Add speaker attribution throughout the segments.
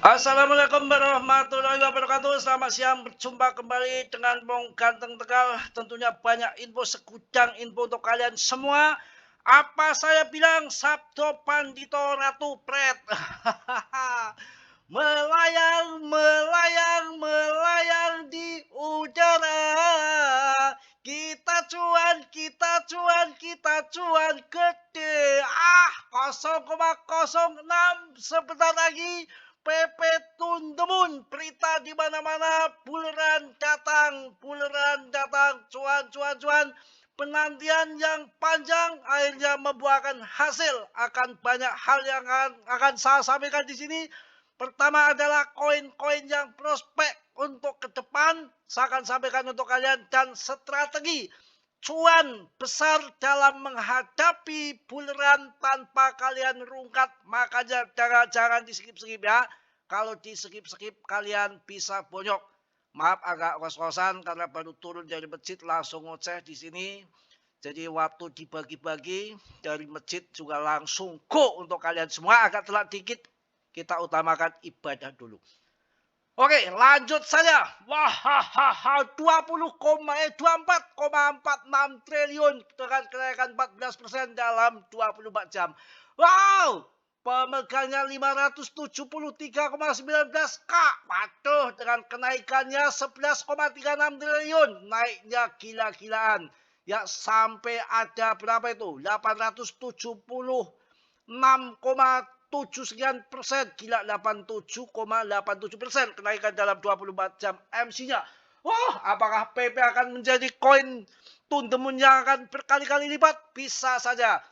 Speaker 1: Assalamualaikum warahmatullahi wabarakatuh. Selamat siang, berjumpa kembali dengan Bong Ganteng Tegal. Tentunya banyak info, segudang info untuk kalian semua. Apa saya bilang, Sabdo Pandito Ratu Pret. Melayang, melayang, melayang di udara. Kita cuan, kita cuan, kita cuan gede. 0,06 sebentar lagi. PP Tundemun, berita di mana-mana, buleran datang, cuan, cuan, cuan. Penantian yang panjang akhirnya membuahkan hasil. Akan banyak hal yang akan saya sampaikan di sini. Pertama adalah koin-koin yang prospek untuk ke depan. Saya akan sampaikan untuk kalian dan strategi cuan besar dalam menghadapi buleran tanpa kalian rungkat. Makanya jangan di-skip-skip ya. Kalau di-skip-skip kalian bisa bonyok. Maaf agak kos-kosan karena baru turun dari masjid langsung ngoceh di sini. Jadi waktu dibagi-bagi dari masjid juga langsung go untuk kalian semua. Agak telat dikit, kita utamakan ibadah dulu. Oke, lanjut saja. Wah, 24,46 triliun dengan kenaikan 14% dalam 24 jam. Wow, pemegangnya 573,19 K. Waduh, dengan kenaikannya 11,36 triliun. Naiknya gila-gilaan. Ya, sampai ada berapa itu? 876,7 gila, 87,87% kenaikan dalam 24 jam MC-nya. Wah, apakah PP akan menjadi koin Tundemun yang akan berkali-kali lipat? Bisa saja.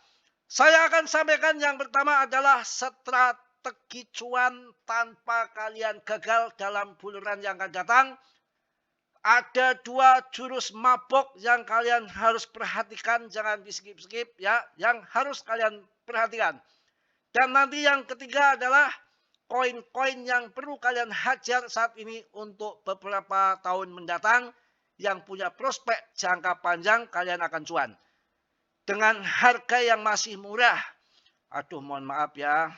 Speaker 1: Saya akan sampaikan yang pertama adalah strategi cuan tanpa kalian gagal dalam bulan yang akan datang. Ada dua jurus mabok yang kalian harus perhatikan, jangan di skip-skip ya, yang harus kalian perhatikan. Dan nanti yang ketiga adalah koin-koin yang perlu kalian hajar saat ini untuk beberapa tahun mendatang yang punya prospek jangka panjang kalian akan cuan. Dengan harga yang masih murah. Aduh, mohon maaf ya.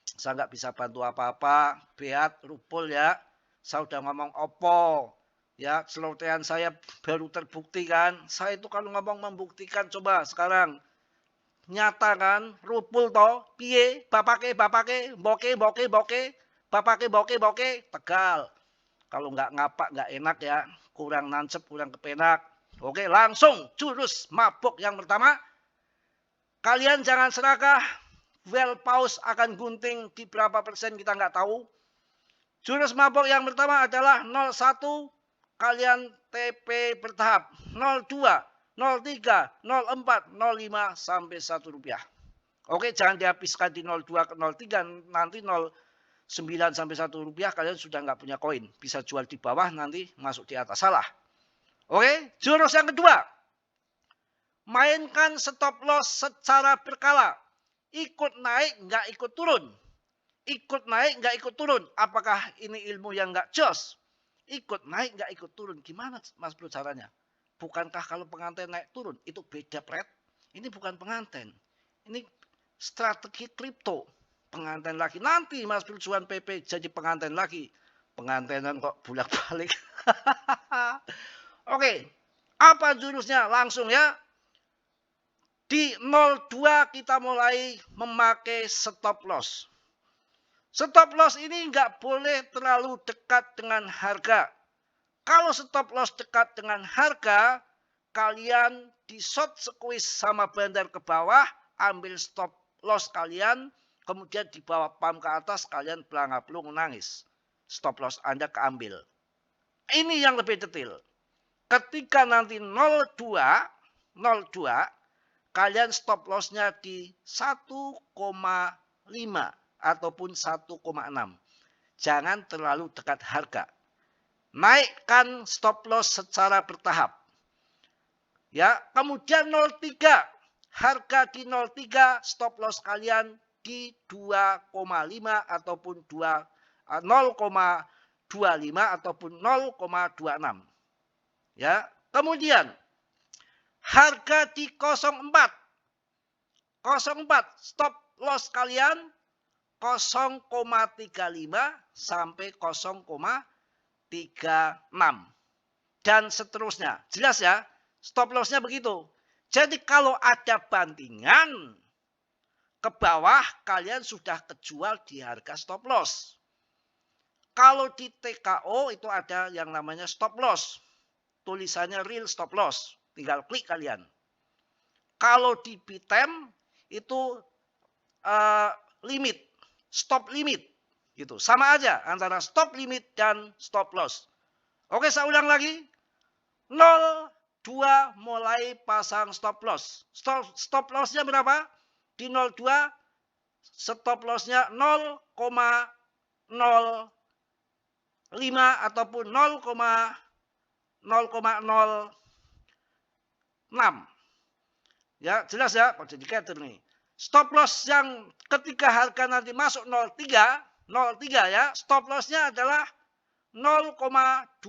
Speaker 1: Saya nggak bisa bantu apa-apa. Beat, rupul ya. Saya udah ngomong opo. Ya, celotehan saya baru terbukti kan. Saya itu kalau ngomong membuktikan, coba sekarang nyata kan, rupul to, piye, bapake, boke, bapake, Tegal. Kalau nggak ngapak nggak enak ya, kurang nancep, kurang kepenak. Oke, langsung jurus mabuk yang pertama. Kalian jangan serakah, well pause akan gunting di berapa persen kita nggak tahu. Jurus mabuk yang pertama adalah 01, kalian TP bertahap. 02, 03, 04, 05 sampai Rp1. Oke, jangan dihabiskan di 02 ke 03, nanti 09 sampai Rp1 kalian sudah nggak punya koin. Bisa jual di bawah, nanti masuk di atas. Salah. Oke, jurus yang kedua. Mainkan stop loss secara berkala. Ikut naik, nggak ikut turun. Ikut naik, nggak ikut turun. Apakah ini ilmu yang nggak jos? Ikut naik, nggak ikut turun. Gimana Mas Bro caranya? Bukankah kalau pengantin naik turun, itu beda pret? Ini bukan pengantin. Ini strategi kripto. Pengantin lagi. Nanti Mas Bro jualan PP jadi pengantin lagi. Pengantinan kok bolak-balik. Oke. Apa jurusnya? Langsung ya. Di 02 kita mulai memakai stop loss. Stop loss ini nggak boleh terlalu dekat dengan harga. Kalau stop loss dekat dengan harga, kalian di short squeeze sama bandar ke bawah, ambil stop loss kalian, kemudian di bawah pump ke atas, kalian pelangap-pelung nangis. Stop loss Anda keambil. Ini yang lebih detail. Ketika nanti 02, kalian stop loss-nya di 1,5 ataupun 1,6. Jangan terlalu dekat harga. Naikkan stop loss secara bertahap. Ya, kemudian 03. Harga di 03 stop loss kalian di 2,5 ataupun 0,25 ataupun 0,26. Ya, kemudian harga di 04. 04 stop loss kalian 0,35 sampai 0,36 dan seterusnya. Jelas ya? Stop lossnya begitu. Jadi kalau ada bantingan ke bawah, kalian sudah kejual di harga stop loss. Kalau di TKO itu ada yang namanya stop loss. Tulisannya real stop loss. Tinggal klik kalian. Kalau di BITEM itu limit, stop limit. Gitu. Sama aja antara stop limit dan stop loss. Oke, saya ulang lagi. 02 mulai pasang stop loss. Stop lossnya berapa? Di 02 stop lossnya 0,05 ataupun 0,06. Ya, jelas ya? Pada indikator nih. Stop loss yang ketika harga nanti masuk 03 ya, stop lossnya adalah 0,25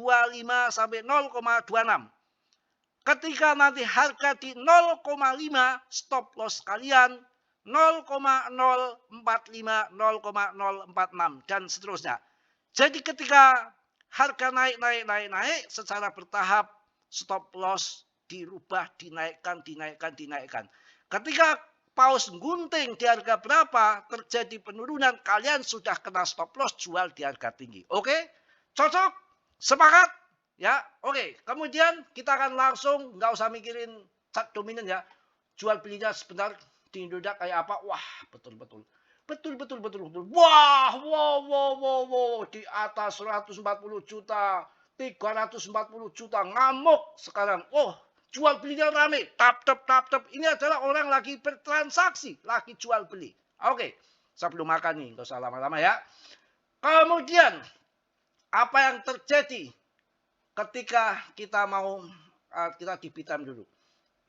Speaker 1: sampai 0,26. Ketika nanti harga di 0,5, stop loss kalian 0,045, 0,046 dan seterusnya. Jadi ketika harga naik secara bertahap, stop loss dirubah, dinaikkan. Ketika paus gunting di harga berapa, terjadi penurunan, kalian sudah kena stop loss, jual di harga tinggi. Oke? Cocok? Sepakat? Ya, oke. Kemudian kita akan langsung, nggak usah mikirin chart dominan ya. Jual belinya sebentar di Indodax kayak apa? Wah, betul. Wah. Di atas 140 juta, 340 juta, ngamuk sekarang. Oh, jual belinya rame. Tap. Ini adalah orang lagi bertransaksi, lagi jual beli. Oke, saya belum makan nih, nggak usah lama-lama ya. Kemudian, apa yang terjadi ketika kita di BITEM dulu.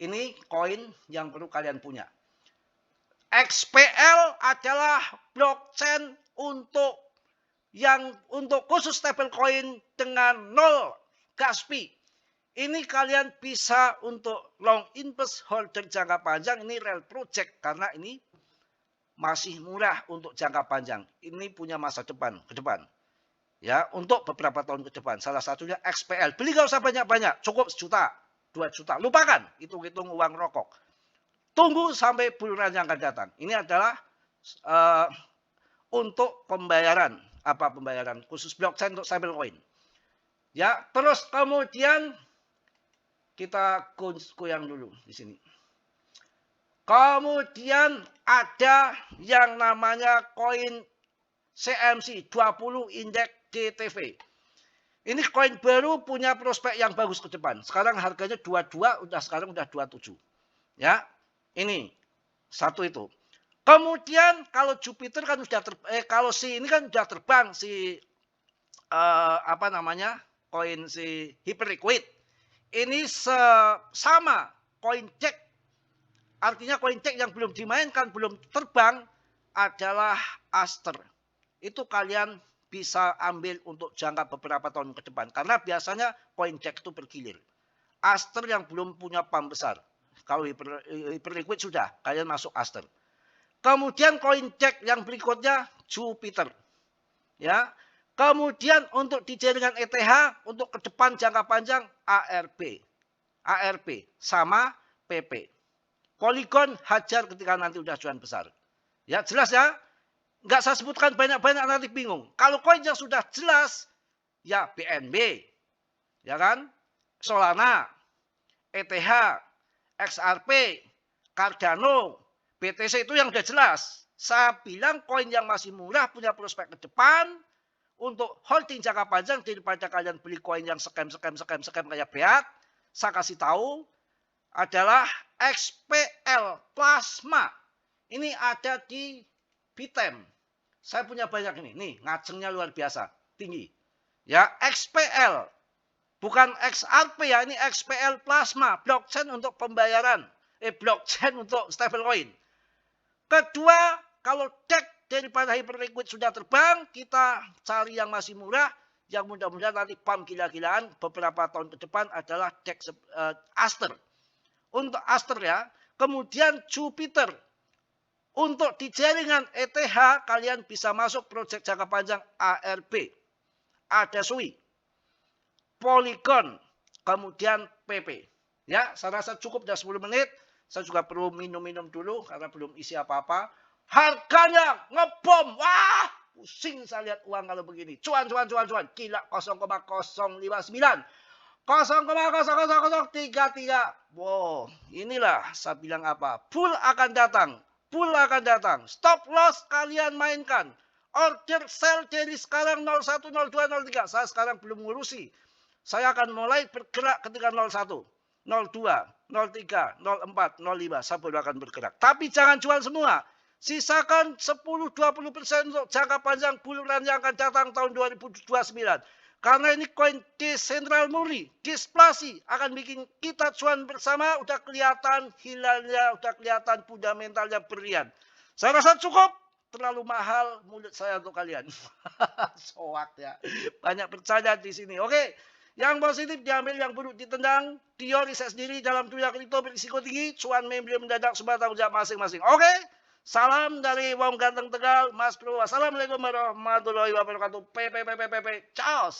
Speaker 1: Ini koin yang perlu kalian punya. XPL adalah blockchain untuk khusus stablecoin dengan 0 gas fee. Ini kalian bisa untuk long invest holder jangka panjang. Ini real project karena ini masih murah untuk jangka panjang. Ini punya masa depan ke depan. Ya, untuk beberapa tahun ke depan. Salah satunya XPL. Beli gak usah banyak-banyak. Cukup 1 juta, 2 juta. Lupakan. Hitung-hitung uang rokok. Tunggu sampai bulan yang akan datang. Ini adalah untuk pembayaran. Apa pembayaran? Khusus blockchain untuk stablecoin. Ya, terus kemudian kita goyang dulu di sini. Kemudian ada yang namanya koin CMC 20 Index DTV. Ini koin baru punya prospek yang bagus ke depan. Sekarang harganya 22, sekarang udah 27. Ya, ini satu itu. Kemudian kalau Jupiter kan sudah kalau ini kan sudah terbang koin si Hyperliquid. Ini sama koin Jack. Artinya koin Jack yang belum dimainkan, belum terbang adalah Aster. Itu kalian bisa ambil untuk jangka beberapa tahun ke depan. Karena biasanya koin Jack itu bergilir. Aster yang belum punya pump besar. Kalau Hyperliquid sudah, kalian masuk Aster. Kemudian koin Jack yang berikutnya Jupiter. Ya. Kemudian untuk di jaringan ETH, untuk ke depan jangka panjang ARP sama PP. Polygon hajar ketika nanti udah jualan besar. Ya, jelas ya? Nggak saya sebutkan banyak-banyak nanti bingung. Kalau koin yang sudah jelas, ya BNB, ya kan? Solana, ETH, XRP, Cardano, BTC itu yang udah jelas. Saya bilang koin yang masih murah punya prospek ke depan untuk holding jangka panjang daripada kalian beli koin yang scam kayak beat. Saya kasih tahu adalah XPL Plasma. Ini ada di BITEM. Saya punya banyak ini. Nih, ngajengnya luar biasa. Tinggi. Ya, XPL. Bukan XRP ya, ini XPL Plasma. Blockchain untuk pembayaran. Blockchain untuk stablecoin. Kedua, kalau DEX daripada Hyperliquid sudah terbang, kita cari yang masih murah. Yang mudah-mudahan nanti pump gila-gilaan beberapa tahun ke depan adalah DEX Aster. Untuk Aster ya. Kemudian Jupiter. Untuk di jaringan ETH, kalian bisa masuk proyek jangka panjang ARB, Adasui, Polygon, kemudian PP. Ya, saya rasa cukup dah 10 menit. Saya juga perlu minum-minum dulu karena belum isi apa-apa. Harganya ngebom. Wah, pusing saya lihat uang kalau begini. Cuan. Gila 0,059. 0,00033. Wow, inilah saya bilang apa. Bull akan datang. Stop loss kalian mainkan. Order sell dari sekarang 01, 02, 03. Saya sekarang belum ngurusi. Saya akan mulai bergerak ketika 01, 02, 03, 04, 05. Saya baru akan bergerak. Tapi jangan jual semua. Sisakan 10-20% untuk jangka panjang bulan yang akan datang tahun 2029. Karena ini koin desentral murni, displasi akan bikin kita cuan bersama, udah kelihatan hilalnya, udah kelihatan fundamentalnya berlian. Saya rasa cukup, terlalu mahal mulut saya untuk kalian. Soak ya, banyak percaya di sini. Oke, yang positif diambil, yang buruk ditendang. Teori saya sendiri dalam dunia kripto berisiko tinggi, cuan membeli mendadak semua tanggung jawab masing-masing. Oke, salam dari Wong Ganteng Tegal, Mas Bro. Wassalamualaikum warahmatullahi wabarakatuh. Ciao.